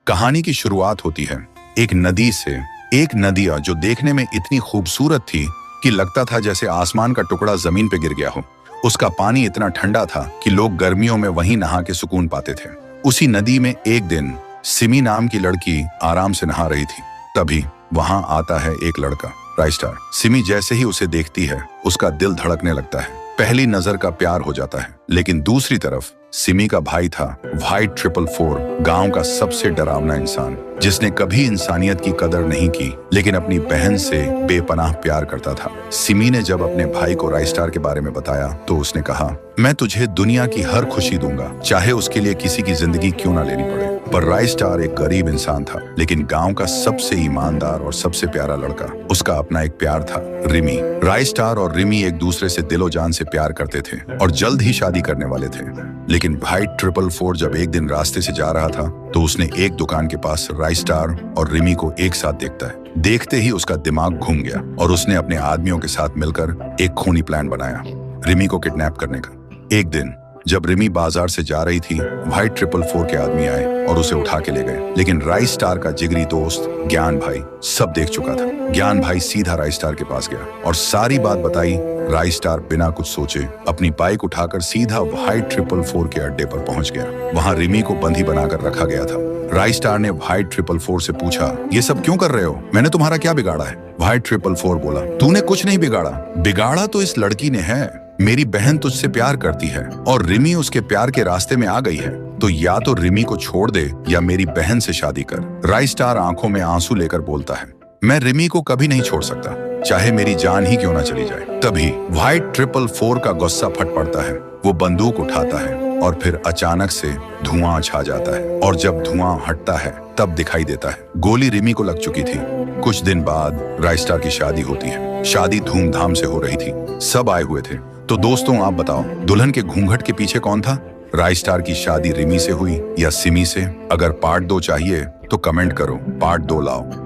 कहानी की शुरुआत होती है एक नदी से। एक नदिया जो देखने में इतनी खूबसूरत थी कि लगता था जैसे आसमान का टुकड़ा जमीन पे गिर गया हो। उसका पानी इतना ठंडा था कि लोग गर्मियों में वहीं नहा के सुकून पाते थे। उसी नदी में एक दिन सिमी नाम की लड़की आराम से नहा रही थी। तभी वहां आता है एक लड़का, राइस्टार। सिमी जैसे ही उसे देखती है उसका दिल धड़कने लगता है। पहली नजर का प्यार हो जाता है। लेकिन दूसरी तरफ सिमी का भाई था व्हाइट 444, गांव का सबसे डरावना इंसान, जिसने कभी इंसानियत की कदर नहीं की लेकिन अपनी बहन से बेपनाह प्यार करता था। सिमी ने जब अपने भाई को राइस्टार के बारे में बताया तो उसने कहा, मैं तुझे दुनिया की हर खुशी दूंगा, चाहे उसके लिए किसी की जिंदगी क्यों ना लेनी पड़े। पर राइस्टार एक गरीब इंसान था, लेकिन गांव का सबसे ईमानदार और सबसे प्यारा लड़का। उसका अपना एक प्यार था, रिमी। राइस्टार और रिमी एक दूसरे से दिलो जान से प्यार करते थे और जल्द ही शादी करने वाले थे। लेकिन व्हाइट 444 जब एक दिन रास्ते से जा रहा था तो उसने एक दुकान के पास राइस्टार और रिमी को एक साथ देखता है। देखते ही उसका दिमाग घूम गया और उसने अपने आदमियों के साथ मिलकर एक खूनी प्लान बनाया, रिमी को किडनैप करने का। एक दिन जब रिमी बाजार से जा रही थी, व्हाइट 444 के आदमी आए और उसे उठा के ले गए। लेकिन राइस्टार का जिगरी दोस्त ज्ञान भाई सब देख चुका था। ज्ञान भाई सीधा राइस्टार के पास गया और सारी बात बताई। राइस्टार बिना कुछ सोचे अपनी बाइक उठाकर सीधा व्हाइट 444 के अड्डे पर पहुंच गया। वहां रिमी को बंदी बनाकर रखा गया था। राइस्टार ने व्हाइट 444 से पूछा, ये सब क्यों कर रहे हो? मैंने तुम्हारा क्या बिगाड़ा है? व्हाइट 444 बोला, तूने कुछ नहीं बिगाड़ा। बिगाड़ा तो इस लड़की ने है। मेरी बहन तुझसे प्यार करती है और रिमी उसके प्यार के रास्ते में आ गई है, तो या तो रिमी को छोड़ दे या मेरी बहन से शादी कर। राइस्टार आंखों में आंसू लेकर बोलता है, मैं रिमी को कभी नहीं छोड़ सकता, चाहे मेरी जान ही क्यों ना चली जाए। तभी व्हाइट 444 का गुस्सा फट पड़ता है। वो बंदूक उठाता है और फिर अचानक से धुआं छा जाता है और जब धुआं हटता है तब दिखाई देता है गोली रिमी को लग चुकी थी। कुछ दिन बाद राइस्टार की शादी होती है। शादी धूमधाम से हो रही थी, सब आए हुए थे। तो दोस्तों आप बताओ, दुल्हन के घूंघट के पीछे कौन था? राइस्टार की शादी रिमी से हुई या सिमी से? अगर पार्ट 2 चाहिए तो कमेंट करो, पार्ट 2 लाओ।